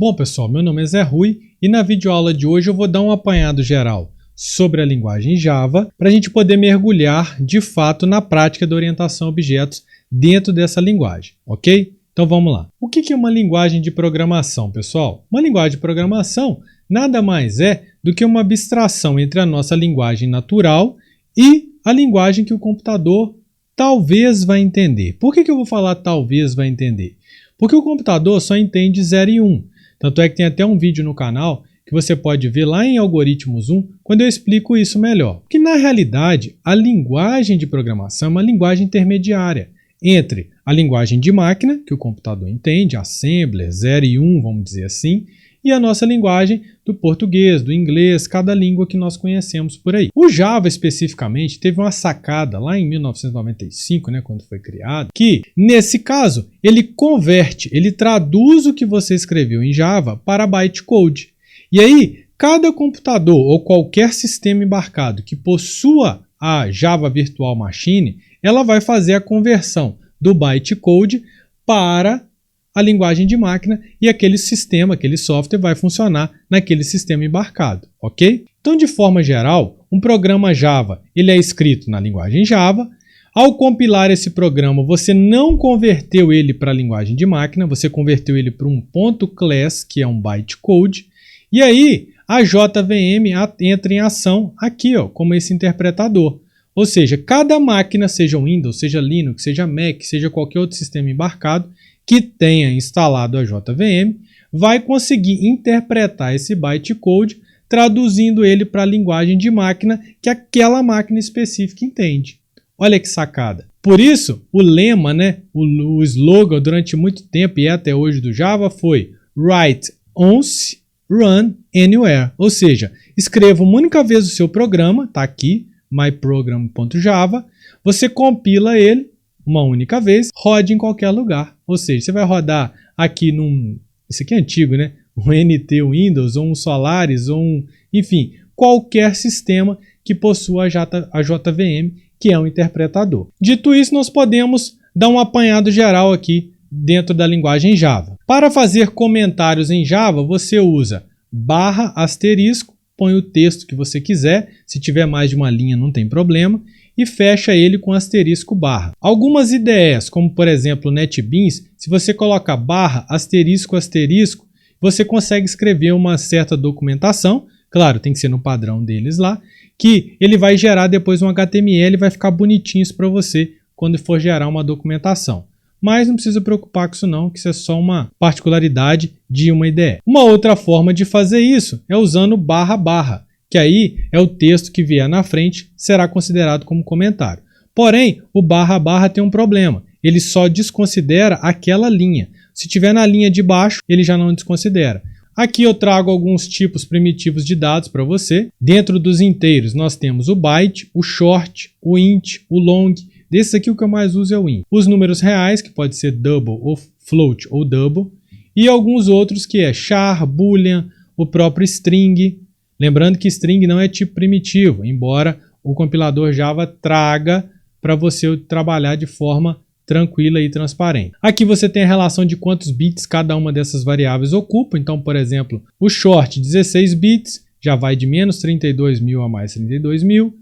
Bom pessoal, meu nome é Zé Rui e na videoaula de hoje eu vou dar um apanhado geral sobre a linguagem Java para a gente poder mergulhar de fato na prática da orientação a objetos dentro dessa linguagem, ok? Então vamos lá. O que é uma linguagem de programação, pessoal? Uma linguagem de programação nada mais é do que uma abstração entre a nossa linguagem natural e a linguagem que o computador talvez vai entender. Por que eu vou falar talvez vai entender? Porque o computador só entende 0 e 1. Tanto é que tem até um vídeo no canal que você pode ver lá em Algoritmos 1, quando eu explico isso melhor. Porque na realidade, a linguagem de programação é uma linguagem intermediária entre a linguagem de máquina, que o computador entende, assembler, 0 e 1, vamos dizer assim, e a nossa linguagem do português, do inglês, cada língua que nós conhecemos por aí. O Java, especificamente, teve uma sacada lá em 1995, quando foi criado, que, nesse caso, ele converte, ele traduz o que você escreveu em Java para bytecode. E aí, cada computador ou qualquer sistema embarcado que possua a Java Virtual Machine, ela vai fazer a conversão do bytecode para a linguagem de máquina e aquele sistema, aquele software vai funcionar naquele sistema embarcado, ok? Então, de forma geral, um programa Java ele é escrito na linguagem Java. Ao compilar esse programa, você não converteu ele para a linguagem de máquina, você converteu ele para um .class, que é um bytecode, e aí a JVM entra em ação aqui, como esse interpretador. Ou seja, cada máquina, seja Windows, seja Linux, seja Mac, seja qualquer outro sistema embarcado, que tenha instalado a JVM, vai conseguir interpretar esse bytecode, traduzindo ele para a linguagem de máquina que aquela máquina específica entende. Olha que sacada. Por isso, o lema, o slogan durante muito tempo e até hoje do Java foi Write once, run anywhere. Ou seja, escreva uma única vez o seu programa, está aqui, myprogram.java, você compila ele uma única vez, rode em qualquer lugar. Ou seja, você vai rodar aqui isso aqui é antigo, um NT Windows, ou um Solaris, ou enfim, qualquer sistema que possua a JVM, que é um interpretador. Dito isso, nós podemos dar um apanhado geral aqui dentro da linguagem Java. Para fazer comentários em Java, você usa /*, põe o texto que você quiser, se tiver mais de uma linha não tem problema, e fecha ele com asterisco barra. Algumas IDEs, como por exemplo o NetBeans, se você coloca barra, asterisco, asterisco, você consegue escrever uma certa documentação, claro, tem que ser no padrão deles lá, que ele vai gerar depois um HTML e vai ficar bonitinho isso para você quando for gerar uma documentação. Mas não precisa preocupar com isso não, que isso é só uma particularidade de uma IDE. Uma outra forma de fazer isso é usando //, que aí é o texto que vier na frente, será considerado como comentário. Porém, o // tem um problema, ele só desconsidera aquela linha. Se tiver na linha de baixo, ele já não desconsidera. Aqui eu trago alguns tipos primitivos de dados para você. Dentro dos inteiros, nós temos o byte, o short, o int, o long. Desses aqui, o que eu mais uso é o int. Os números reais, que pode ser double, ou float, ou double. E alguns outros que é char, boolean, o próprio string. Lembrando que string não é tipo primitivo, embora o compilador Java traga para você trabalhar de forma tranquila e transparente. Aqui você tem a relação de quantos bits cada uma dessas variáveis ocupa. Então, por exemplo, o short 16 bits já vai de menos 32.000 a mais 32.000.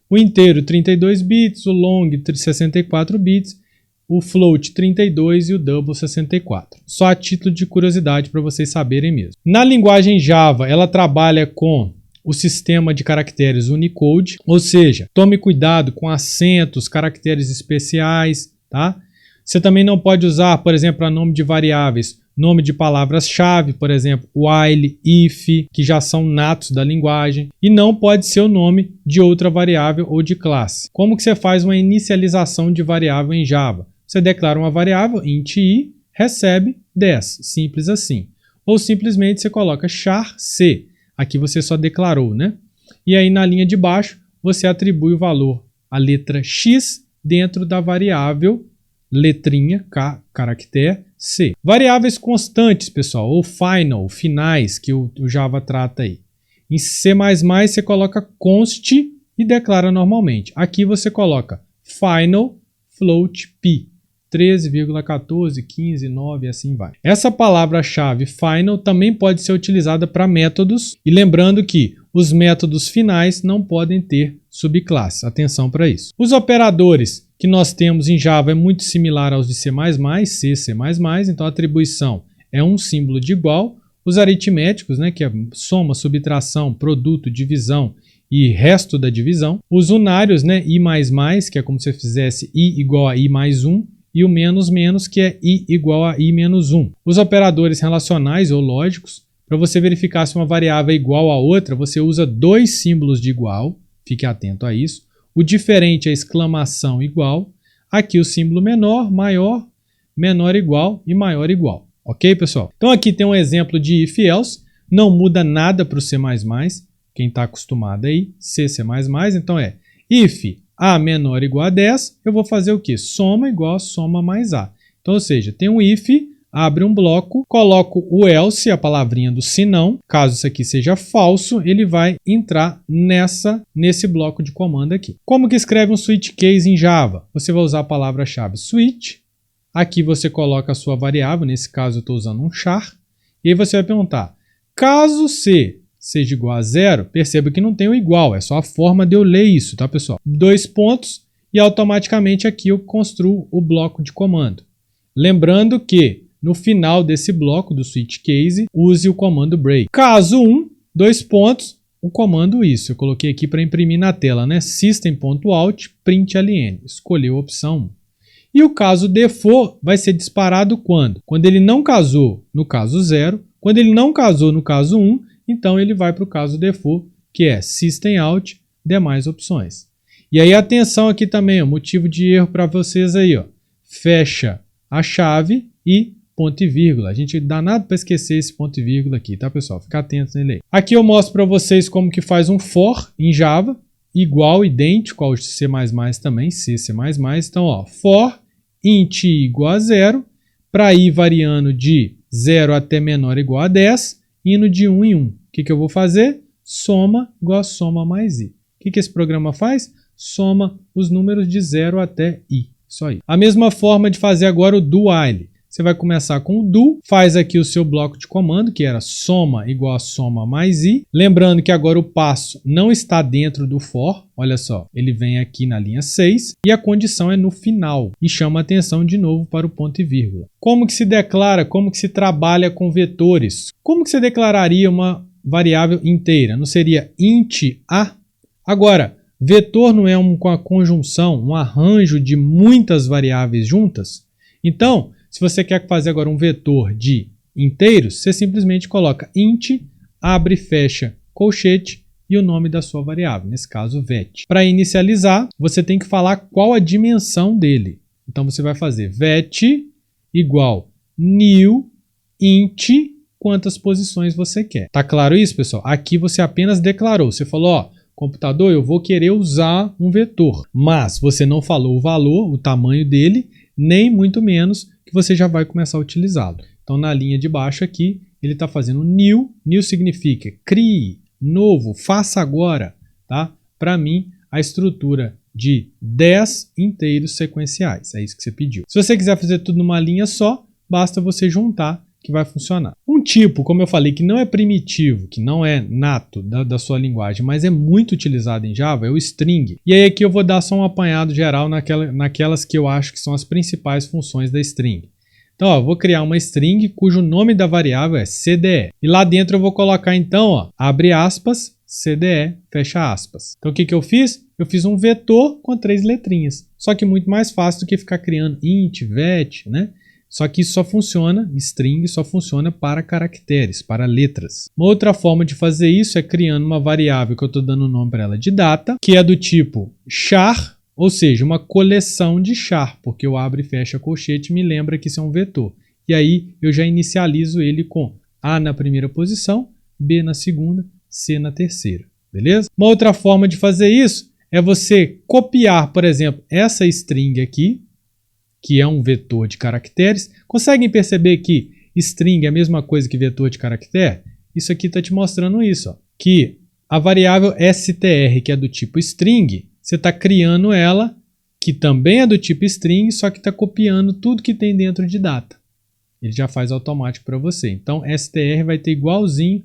O inteiro 32 bits, o long 64 bits, o float 32 e o double 64. Só a título de curiosidade para vocês saberem mesmo. Na linguagem Java, ela trabalha com o sistema de caracteres Unicode, ou seja, tome cuidado com acentos, caracteres especiais, tá? Você também não pode usar, por exemplo, para nome de variáveis, nome de palavras-chave, por exemplo, while, if, que já são natos da linguagem, e não pode ser o nome de outra variável ou de classe. Como que você faz uma inicialização de variável em Java? Você declara uma variável, int i, recebe 10, simples assim. Ou simplesmente você coloca char c, aqui você só declarou, E aí na linha de baixo você atribui o valor, a letra x, dentro da variável letrinha, caractere, C. Variáveis constantes, pessoal, ou final, finais, que o Java trata aí. Em C++ você coloca const e declara normalmente. Aqui você coloca final float p. 13,14, 15, 9 e assim vai. Essa palavra-chave final também pode ser utilizada para métodos, e lembrando que os métodos finais não podem ter subclasses. Atenção para isso. Os operadores que nós temos em Java é muito similar aos de C++, C, C++, então a atribuição é um símbolo de igual. Os aritméticos, né, que é soma, subtração, produto, divisão e resto da divisão. Os unários, né, i++, que é como se fizesse i igual a i mais 1, e o menos menos, que é i igual a i menos 1. Os operadores relacionais ou lógicos, para você verificar se uma variável é igual a outra, você usa dois símbolos de igual, fique atento a isso. O diferente é exclamação igual, aqui o símbolo menor, maior, menor igual e maior igual. Ok, pessoal? Então aqui tem um exemplo de if else, não muda nada para o C++, quem está acostumado aí, C++, então é if a menor ou igual a 10, eu vou fazer o quê? Soma igual a soma mais a. Então, ou seja, tem um if, abre um bloco, coloco o else, a palavrinha do senão, caso isso aqui seja falso, ele vai entrar nesse bloco de comando aqui. Como que escreve um switch case em Java? Você vai usar a palavra-chave switch, aqui você coloca a sua variável, nesse caso eu estou usando um char, e aí você vai perguntar, caso C seja igual a 0, perceba que não tem o igual, é só a forma de eu ler isso, tá, pessoal? 2 pontos e automaticamente aqui eu construo o bloco de comando. Lembrando que no final desse bloco do switch case, use o comando break. Caso 1, 2 pontos, o comando isso. Eu coloquei aqui para imprimir na tela, né? System.out, println. Escolheu a opção 1. E o caso default vai ser disparado quando? Quando ele não casou no caso 0, quando ele não casou no caso 1, então ele vai para o caso default, que é System.out, demais opções. E aí atenção aqui também, ó, motivo de erro para vocês aí, ó. Fecha a chave e ponto e vírgula. A gente dá nada para esquecer esse ponto e vírgula aqui, tá, pessoal? Fica atento nele aí. Aqui eu mostro para vocês como que faz um for em Java, igual, idêntico ao C++ também, C++. Então, ó, for int igual a 0, para ir variando de 0 até menor ou igual a 10, indo de 1 em 1. O que eu vou fazer? Soma igual a soma mais i. O que esse programa faz? Soma os números de 0 até i. Isso aí. A mesma forma de fazer agora o do while. Você vai começar com o do, faz aqui o seu bloco de comando, que era soma igual a soma mais i. Lembrando que agora o passo não está dentro do for. Olha só, ele vem aqui na linha 6 e a condição é no final. E chama a atenção de novo para o ponto e vírgula. Como que se declara, como que se trabalha com vetores? Como que você declararia uma variável inteira? Não seria int a? Agora, vetor não é uma conjunção, um arranjo de muitas variáveis juntas? Então, se você quer fazer agora um vetor de inteiros, você simplesmente coloca int, abre e fecha colchete e o nome da sua variável, nesse caso vet. Para inicializar, você tem que falar qual a dimensão dele. Então você vai fazer vet igual new int, quantas posições você quer. Tá claro isso, pessoal? Aqui você apenas declarou. Você falou, ó, computador, eu vou querer usar um vetor, mas você não falou o valor, o tamanho dele, nem muito menos que você já vai começar a utilizá-lo. Então, na linha de baixo aqui, ele está fazendo new. New significa crie, novo, faça agora. Tá? Para mim, a estrutura de 10 inteiros sequenciais. É isso que você pediu. Se você quiser fazer tudo numa linha só, basta você juntar que vai funcionar. Um tipo, como eu falei, que não é primitivo, que não é nato da sua linguagem, mas é muito utilizado em Java, é o string. E aí aqui eu vou dar só um apanhado geral naquelas que eu acho que são as principais funções da string. Então, ó, eu vou criar uma string cujo nome da variável é CDE. E lá dentro eu vou colocar então, ó, abre aspas, CDE, fecha aspas. Então o que eu fiz? Eu fiz um vetor com 3 letrinhas. Só que muito mais fácil do que ficar criando int, vet, né? Só que isso só funciona, string só funciona para caracteres, para letras. Uma outra forma de fazer isso é criando uma variável que eu estou dando o nome para ela de data, que é do tipo char, ou seja, uma coleção de char, porque eu abro e fecho a colchete me lembra que isso é um vetor. E aí eu já inicializo ele com A na primeira posição, B na segunda, C na terceira. Beleza? Uma outra forma de fazer isso é você copiar, por exemplo, essa string aqui, que é um vetor de caracteres. Conseguem perceber que string é a mesma coisa que vetor de caractere? Isso aqui está te mostrando isso, ó, que a variável str, que é do tipo string, você está criando ela que também é do tipo string, só que está copiando tudo que tem dentro de data. Ele já faz automático para você. Então, str vai ter igualzinho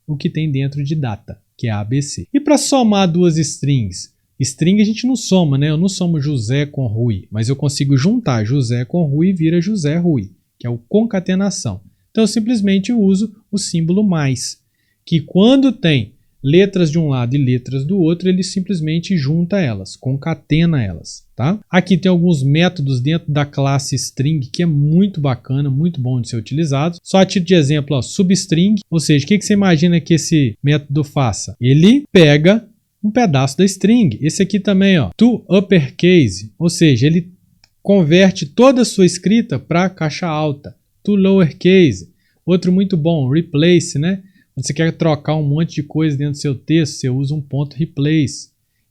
o que tem dentro de data, que é ABC. E para somar duas strings? String a gente não soma, né? Eu não somo José com Rui, mas eu consigo juntar José com Rui e vira José Rui, que é o concatenação. Então, eu simplesmente uso o símbolo mais, que quando tem letras de um lado e letras do outro, ele simplesmente junta elas, concatena elas, tá? Aqui tem alguns métodos dentro da classe string que é muito bacana, muito bom de ser utilizado. Só a título de exemplo, ó, substring, ou seja, o que você imagina que esse método faça? Ele pega um pedaço da string. Esse aqui também, ó, to uppercase, ou seja, ele converte toda a sua escrita para caixa alta. To lowercase, outro muito bom, replace, né? Quando você quer trocar um monte de coisa dentro do seu texto, você usa um ponto replace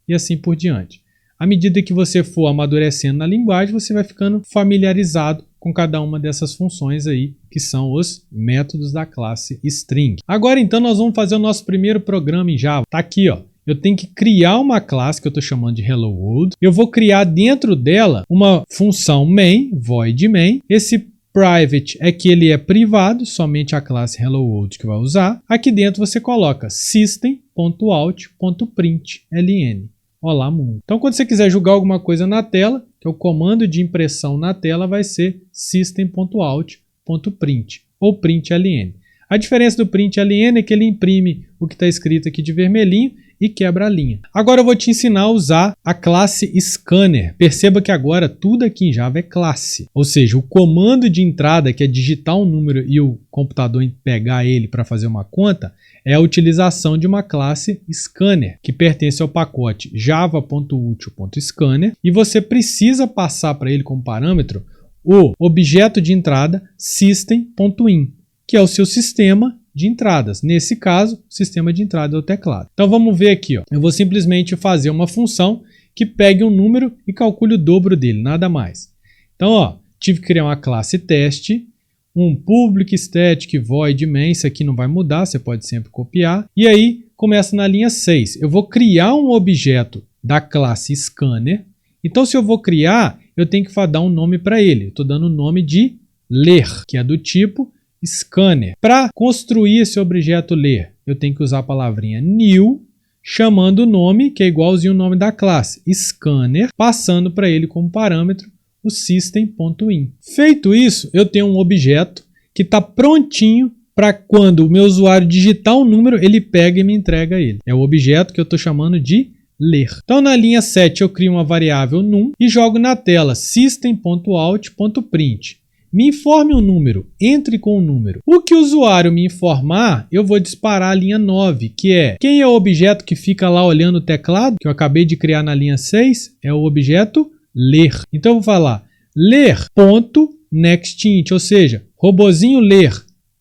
e assim por diante. À medida que você for amadurecendo na linguagem, você vai ficando familiarizado com cada uma dessas funções aí, que são os métodos da classe string. Agora então nós vamos fazer o nosso primeiro programa em Java. Tá aqui, ó. Eu tenho que criar uma classe que eu estou chamando de Hello World. Eu vou criar dentro dela uma função main, void main. Esse private é que ele é privado, somente a classe Hello World que vai usar. Aqui dentro você coloca system.out.println. Olá, mundo. Então, quando você quiser jogar alguma coisa na tela, que é o comando de impressão na tela vai ser system.out.print ou println. A diferença do println é que ele imprime o que está escrito aqui de vermelhinho e quebra a linha. Agora eu vou te ensinar a usar a classe scanner. Perceba que agora tudo aqui em Java é classe. Ou seja, o comando de entrada, que é digitar um número e o computador pegar ele para fazer uma conta, é a utilização de uma classe scanner, que pertence ao pacote java.util.scanner, e você precisa passar para ele como parâmetro o objeto de entrada system.in, que é o seu sistema de entradas. Nesse caso, o sistema de entrada é o teclado. Então vamos ver aqui, ó. Eu vou simplesmente fazer uma função que pegue um número e calcule o dobro dele, nada mais. Então, ó, tive que criar uma classe teste, um public static void main, isso aqui não vai mudar, você pode sempre copiar. E aí, começa na linha 6. Eu vou criar um objeto da classe scanner. Então, se eu vou criar, eu tenho que dar um nome para ele. Estou dando o nome de ler, que é do tipo scanner. Para construir esse objeto ler, eu tenho que usar a palavrinha new, chamando o nome, que é igualzinho o nome da classe, scanner, passando para ele como parâmetro o system.in. Feito isso, eu tenho um objeto que está prontinho para quando o meu usuário digitar um número, ele pega e me entrega ele. É o objeto que eu estou chamando de ler. Então, na linha 7, eu crio uma variável num e jogo na tela system.out.print. Me informe um número, entre com um número. O que o usuário me informar, eu vou disparar a linha 9, que é quem é o objeto que fica lá olhando o teclado, que eu acabei de criar na linha 6, é o objeto ler. Então eu vou falar ler.nextInt, ou seja, robozinho ler,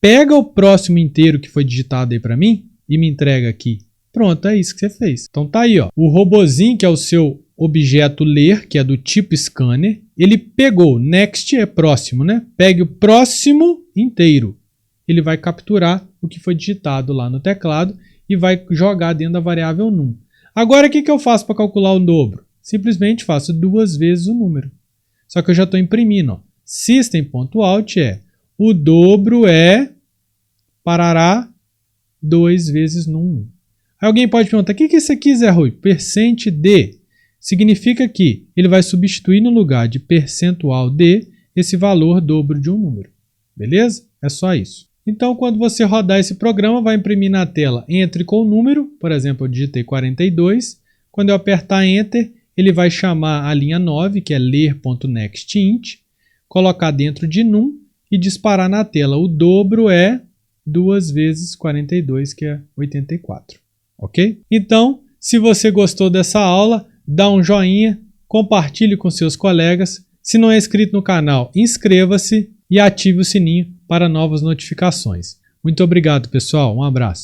pega o próximo inteiro que foi digitado aí para mim e me entrega aqui. Pronto, é isso que você fez. Então tá aí, ó, o robozinho que é o seu objeto ler, que é do tipo scanner, ele pegou, next é próximo, né? Pegue o próximo inteiro. Ele vai capturar o que foi digitado lá no teclado e vai jogar dentro da variável num. Agora, o que eu faço para calcular o dobro? Simplesmente faço 2 vezes o número. Só que eu já estou imprimindo, ó. System.out é o dobro é parará 2 vezes num. Aí alguém pode perguntar, o que é isso aqui, Zé Rui? Percent D. Significa que ele vai substituir no lugar de percentual D esse valor dobro de um número. Beleza? É só isso. Então, quando você rodar esse programa, vai imprimir na tela entre com o número. Por exemplo, eu digitei 42. Quando eu apertar Enter, ele vai chamar a linha 9, que é ler.nextInt, colocar dentro de num e disparar na tela. O dobro é 2 vezes 42, que é 84. Ok? Então, se você gostou dessa aula, dá um joinha, compartilhe com seus colegas. Se não é inscrito no canal, inscreva-se e ative o sininho para novas notificações. Muito obrigado, pessoal. Um abraço.